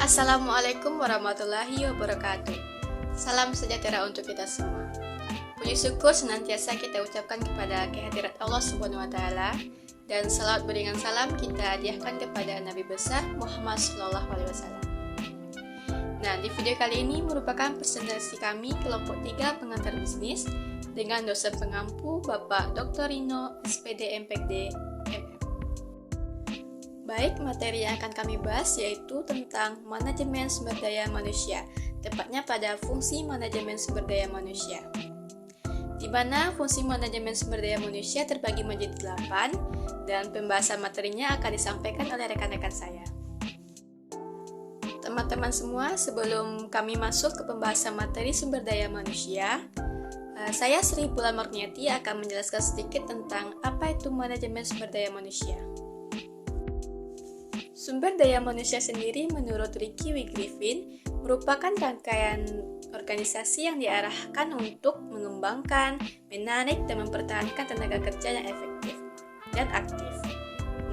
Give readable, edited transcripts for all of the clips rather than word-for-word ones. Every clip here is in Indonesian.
Assalamualaikum warahmatullahi wabarakatuh. Salam sejahtera untuk kita semua. Puji syukur senantiasa kita ucapkan kepada kehadirat Allah Subhanahu wa taala, dan salawat beriringan salam kita hadiahkan kepada Nabi besar Muhammad sallallahu alaihi wasallam. Nah, di video kali ini merupakan presentasi kami kelompok 3 pengantar bisnis dengan dosen pengampu Bapak Dr. Rino, SPD MPD MM. Baik, materi yang akan kami bahas yaitu tentang manajemen sumber daya manusia, tepatnya pada fungsi manajemen sumber daya manusia. Di mana fungsi manajemen sumber daya manusia terbagi menjadi 8 dan pembahasan materinya akan disampaikan oleh rekan-rekan saya. Teman-teman semua, sebelum kami masuk ke pembahasan materi sumber daya manusia, saya Sri Bulan Marniati akan menjelaskan sedikit tentang apa itu manajemen sumber daya manusia. Sumber daya manusia sendiri menurut Ricky W. Griffin merupakan rangkaian organisasi yang diarahkan untuk mengembangkan, menarik, dan mempertahankan tenaga kerja yang efektif dan aktif.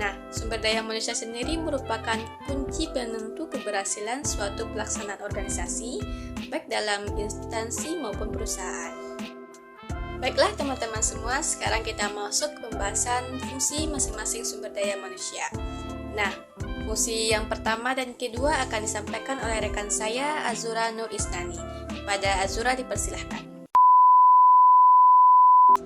Nah, sumber daya manusia sendiri merupakan kunci penentu keberhasilan suatu pelaksanaan organisasi, baik dalam instansi maupun perusahaan. Baiklah teman-teman semua, sekarang kita masuk ke pembahasan fungsi masing-masing sumber daya manusia. Nah, fungsi yang pertama dan kedua akan disampaikan oleh rekan saya, Azura Nur Isnani. Pada Azura dipersilahkan.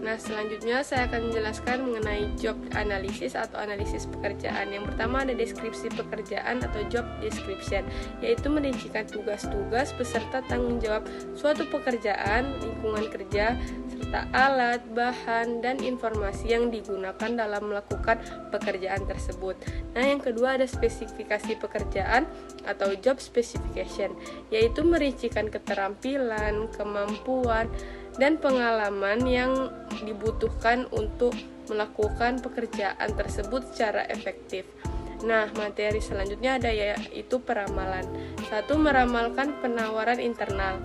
Nah, selanjutnya saya akan menjelaskan mengenai job analisis atau analisis pekerjaan. Yang pertama ada deskripsi pekerjaan atau job description, yaitu merincikan tugas-tugas beserta tanggung jawab suatu pekerjaan, lingkungan kerja, serta alat, bahan, dan informasi yang digunakan dalam melakukan pekerjaan tersebut. Nah, yang kedua ada spesifikasi pekerjaan atau job specification, yaitu merincikan keterampilan, kemampuan, dan pengalaman yang dibutuhkan untuk melakukan pekerjaan tersebut secara efektif. Nah, materi selanjutnya ada yaitu peramalan. 1. Meramalkan penawaran internal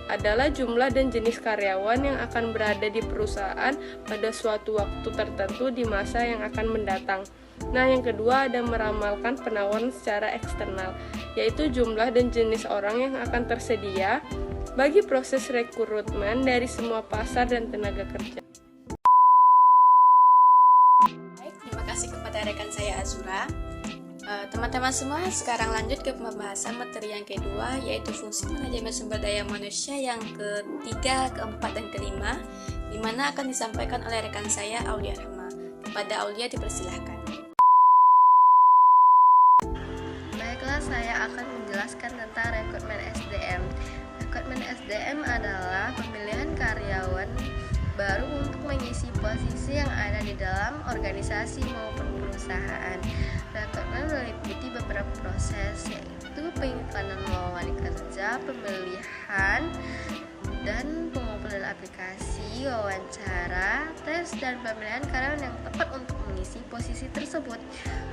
adalah jumlah dan jenis karyawan yang akan berada di perusahaan pada suatu waktu tertentu di masa yang akan mendatang. Nah, yang kedua ada meramalkan penawaran secara eksternal, yaitu jumlah dan jenis orang yang akan tersedia bagi proses rekrutmen dari semua pasar dan tenaga kerja. Baik, terima kasih kepada rekan saya Azura. Teman-teman semua, sekarang lanjut ke pembahasan materi yang kedua, yaitu fungsi manajemen sumber daya manusia yang ketiga, keempat, dan kelima, di mana akan disampaikan oleh rekan saya Aulia Rahma. Kepada Aulia dipersilahkan. Baiklah, saya akan menjelaskan tentang rekrutmen SDM. Rekrutmen SDM adalah pemilihan karyawan baru untuk mengisi posisi yang ada di dalam organisasi maupun perusahaan. Rekrutmen meliputi beberapa proses, yaitu pengiklanan lowongan kerja, pemilihan, dan pengumpulan aplikasi, wawancara, tes, dan pemilihan karyawan yang tepat untuk mengisi posisi tersebut.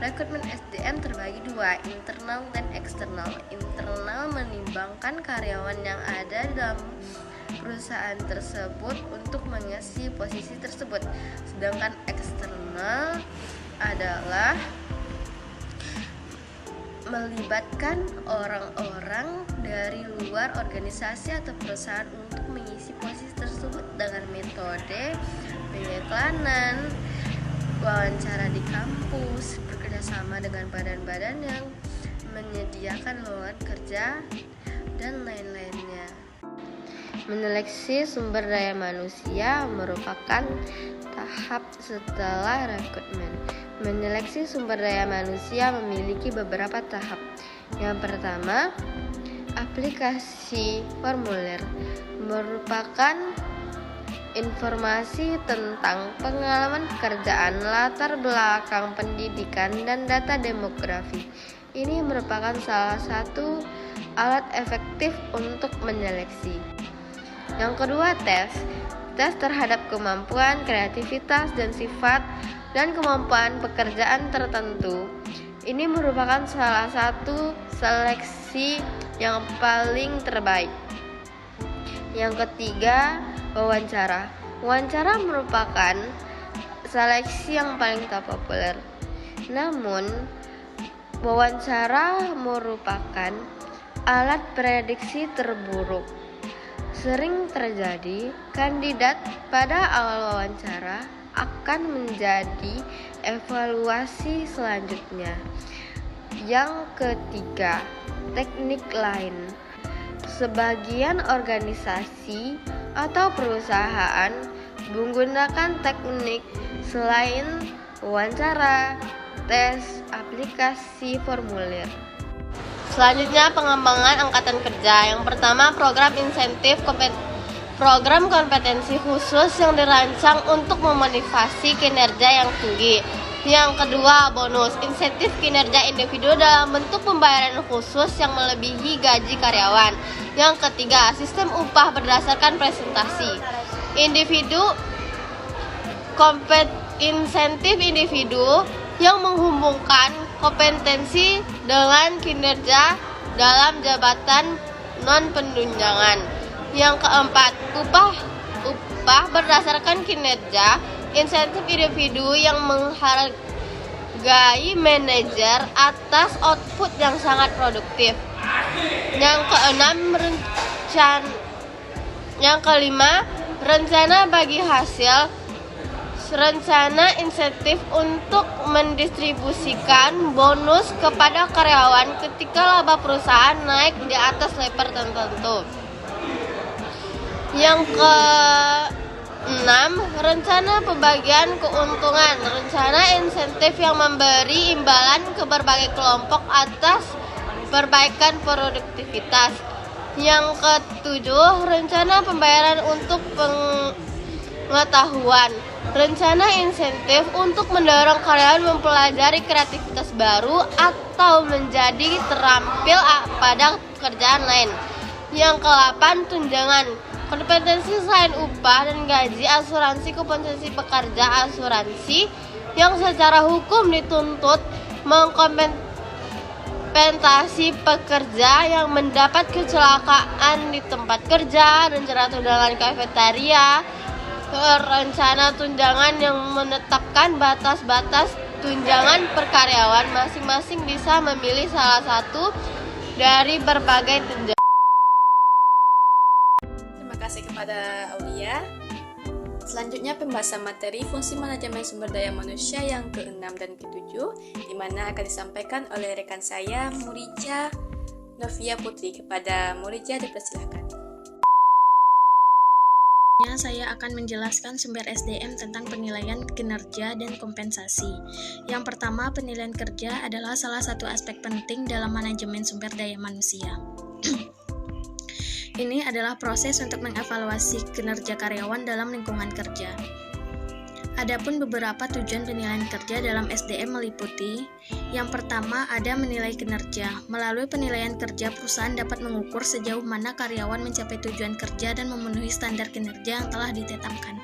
Rekrutmen SDM terbagi dua, internal dan eksternal. Internal menimbangkan karyawan yang ada dalam perusahaan tersebut untuk mengisi posisi tersebut. Sedangkan eksternal adalah melibatkan orang-orang dari luar organisasi atau perusahaan untuk mengisi posisi tersebut dengan metode pengiklanan, wawancara di kampus, bekerjasama dengan badan-badan yang menyediakan lowongan kerja, dan lain-lainnya. Menyeleksi sumber daya manusia merupakan tahap setelah rekrutmen. Menyeleksi sumber daya manusia memiliki beberapa tahap. Yang pertama, aplikasi formulir merupakan informasi tentang pengalaman pekerjaan, latar belakang pendidikan, dan data demografi. Ini merupakan salah satu alat efektif untuk menyeleksi. Yang kedua, tes. Tes terhadap kemampuan, kreativitas, dan sifat dan kemampuan pekerjaan tertentu. Ini merupakan salah satu seleksi yang paling terbaik. Yang ketiga, wawancara. Wawancara merupakan seleksi yang paling tak populer. Namun, wawancara merupakan alat prediksi terburuk. Sering terjadi, kandidat pada awal wawancara akan menjadi evaluasi selanjutnya. Yang ketiga, teknik lain. Sebagian organisasi atau perusahaan menggunakan teknik selain wawancara, tes, aplikasi formulir. Selanjutnya, pengembangan angkatan kerja. Yang pertama, program kompetensi khusus yang dirancang untuk memotivasi kinerja yang tinggi. Yang kedua, bonus, insentif kinerja individu dalam bentuk pembayaran khusus yang melebihi gaji karyawan. Yang ketiga, sistem upah berdasarkan presentasi. Insentif individu yang menghubungkan kompetensi dengan kinerja dalam jabatan non-penunjangan. Yang keempat, upah berdasarkan kinerja, insentif individu yang menghargai manajer atas output yang sangat produktif. Yang kelima, rencana bagi hasil. Rencana insentif untuk mendistribusikan bonus kepada karyawan ketika laba perusahaan naik di atas level tertentu. Yang keenam, rencana pembagian keuntungan. Rencana insentif yang memberi imbalan ke berbagai kelompok atas perbaikan produktivitas. Yang ketujuh, rencana pembayaran untuk pengetahuan. Rencana insentif untuk mendorong karyawan mempelajari kreativitas baru atau menjadi terampil pada pekerjaan lain. Yang ke-8, tunjangan. Kompetensi selain upah dan gaji, asuransi kompensasi pekerja, asuransi yang secara hukum dituntut mengkompensasi pekerja yang mendapat kecelakaan di tempat kerja, rencana tunjangan kafetaria, rencana tunjangan yang menetapkan batas-batas tunjangan per karyawan. Masing-masing bisa memilih salah satu dari berbagai tunjangan. Terima kasih kepada Aulia. Selanjutnya pembahasan materi fungsi manajemen sumber daya manusia yang ke-6 dan ke-7, di mana akan disampaikan oleh rekan saya Murija Novia Putri. Kepada Murija dipersilakan. Saya akan menjelaskan sumber SDM tentang penilaian kinerja dan kompensasi. Yang pertama, penilaian kerja adalah salah satu aspek penting dalam manajemen sumber daya manusia. Ini adalah proses untuk mengevaluasi kinerja karyawan dalam lingkungan kerja. Adapun beberapa tujuan penilaian kerja dalam SDM meliputi: yang pertama, ada menilai kinerja. Melalui penilaian kerja, perusahaan dapat mengukur sejauh mana karyawan mencapai tujuan kerja dan memenuhi standar kinerja yang telah ditetapkan.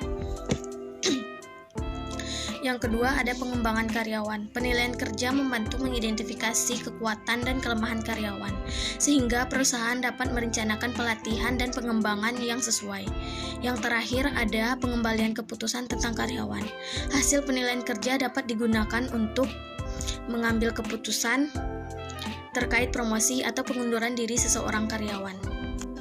Yang kedua, ada pengembangan karyawan. Penilaian kerja membantu mengidentifikasi kekuatan dan kelemahan karyawan, sehingga perusahaan dapat merencanakan pelatihan dan pengembangan yang sesuai. Yang terakhir, ada pengembalian keputusan tentang karyawan. Hasil penilaian kerja dapat digunakan untuk mengambil keputusan terkait promosi atau pengunduran diri seseorang karyawan.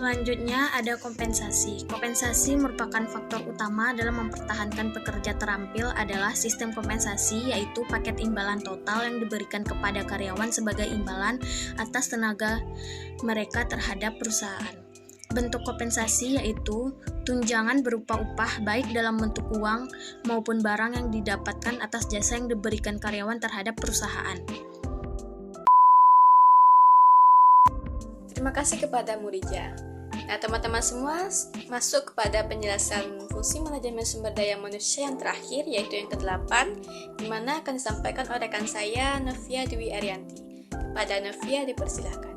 Selanjutnya ada kompensasi. Kompensasi merupakan faktor utama dalam mempertahankan pekerja terampil adalah sistem kompensasi, yaitu paket imbalan total yang diberikan kepada karyawan sebagai imbalan atas tenaga mereka terhadap perusahaan. Bentuk kompensasi yaitu tunjangan berupa upah baik dalam bentuk uang maupun barang yang didapatkan atas jasa yang diberikan karyawan terhadap perusahaan. Terima kasih kepada Murija. Nah, teman-teman semua, masuk kepada penjelasan fungsi manajemen sumber daya manusia yang terakhir, yaitu yang ke-8, di mana akan disampaikan oleh rekan saya, Novia Dwi Arianti. Kepada Novia, dipersilakan.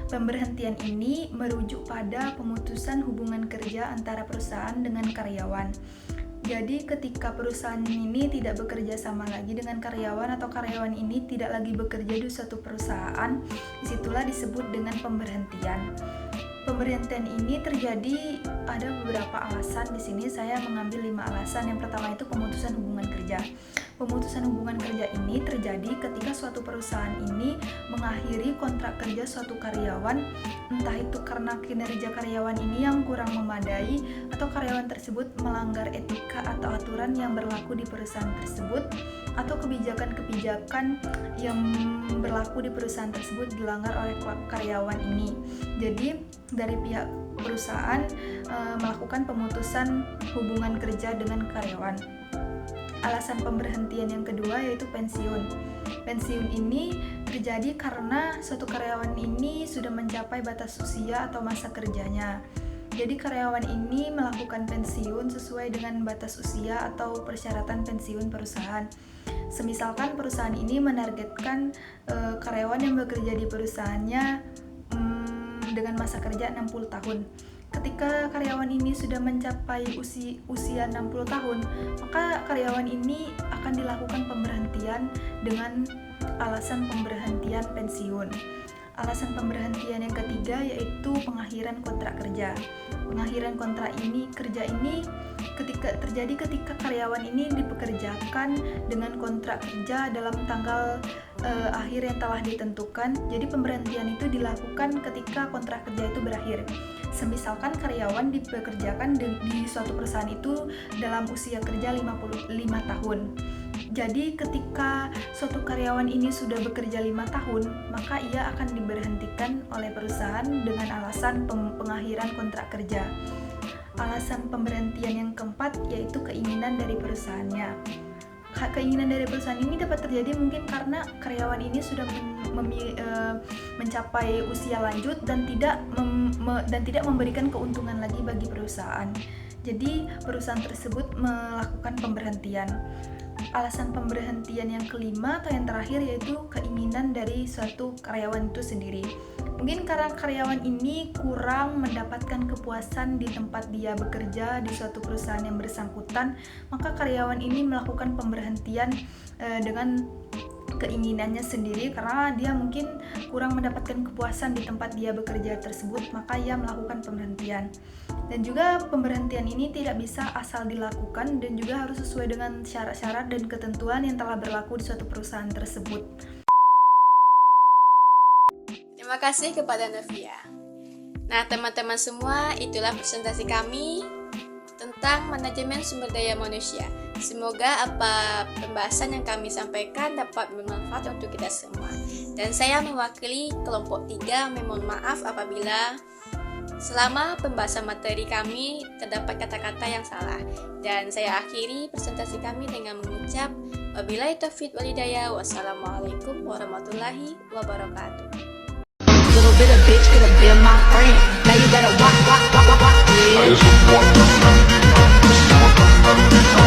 Pemberhentian ini merujuk pada pemutusan hubungan kerja antara perusahaan dengan karyawan. Jadi ketika perusahaan ini tidak bekerja sama lagi dengan karyawan atau karyawan ini tidak lagi bekerja di suatu perusahaan, disitulah disebut dengan pemberhentian. Pemberhentian ini terjadi ada beberapa alasan. Di sini saya mengambil 5 alasan. Yang pertama itu pemutusan hubungan kerja. Pemutusan hubungan kerja ini terjadi ketika suatu perusahaan ini mengakhiri kontrak kerja suatu karyawan, entah itu karena kinerja karyawan ini yang kurang memadai atau karyawan tersebut melanggar etika atau aturan yang berlaku di perusahaan tersebut, atau kebijakan-kebijakan yang berlaku di perusahaan tersebut dilanggar oleh karyawan ini. Jadi dari pihak perusahaan melakukan pemutusan hubungan kerja dengan karyawan. Alasan pemberhentian yang kedua yaitu pensiun. Pensiun ini terjadi karena suatu karyawan ini sudah mencapai batas usia atau masa kerjanya. Jadi karyawan ini melakukan pensiun sesuai dengan batas usia atau persyaratan pensiun perusahaan. Semisalkan perusahaan ini menargetkan karyawan yang bekerja di perusahaannya dengan masa kerja 60 tahun. Ketika karyawan ini sudah mencapai usia 60 tahun, maka karyawan ini akan dilakukan pemberhentian dengan alasan pemberhentian pensiun. Alasan pemberhentian yang ketiga yaitu pengakhiran kontrak kerja. Pengakhiran kontrak kerja ini terjadi ketika karyawan ini dipekerjakan dengan kontrak kerja dalam tanggal akhir yang telah ditentukan. Jadi pemberhentian itu dilakukan ketika kontrak kerja itu berakhir. Semisalkan karyawan dipekerjakan di suatu perusahaan itu dalam usia kerja 55 tahun. Jadi ketika suatu karyawan ini sudah bekerja 5 tahun, maka ia akan diberhentikan oleh perusahaan dengan alasan pengakhiran kontrak kerja. Alasan pemberhentian yang keempat yaitu keinginan dari perusahaannya. Keinginan dari perusahaan ini dapat terjadi mungkin karena karyawan ini sudah mencapai usia lanjut dan tidak memberikan keuntungan lagi bagi perusahaan. Jadi perusahaan tersebut melakukan pemberhentian. Alasan pemberhentian yang kelima atau yang terakhir yaitu keinginan dari suatu karyawan itu sendiri. Mungkin karena karyawan ini kurang mendapatkan kepuasan di tempat dia bekerja di suatu perusahaan yang bersangkutan, maka karyawan ini melakukan pemberhentian dengan keinginannya sendiri karena dia mungkin kurang mendapatkan kepuasan di tempat dia bekerja tersebut, maka ia melakukan pemberhentian. Dan juga pemberhentian ini tidak bisa asal dilakukan dan juga harus sesuai dengan syarat-syarat dan ketentuan yang telah berlaku di suatu perusahaan tersebut. Terima kasih kepada Novia. Nah, teman-teman semua, itulah presentasi kami tentang manajemen sumber daya manusia. Semoga apa pembahasan yang kami sampaikan dapat bermanfaat untuk kita semua. Dan saya mewakili kelompok 3 memohon maaf apabila selama pembahasan materi kami terdapat kata-kata yang salah. Dan saya akhiri presentasi kami dengan mengucap wabillahi taufiq wal hidayah. Wassalamualaikum warahmatullahi wabarakatuh. Little bit of bitch could have been my friend. Now you better walk, yeah.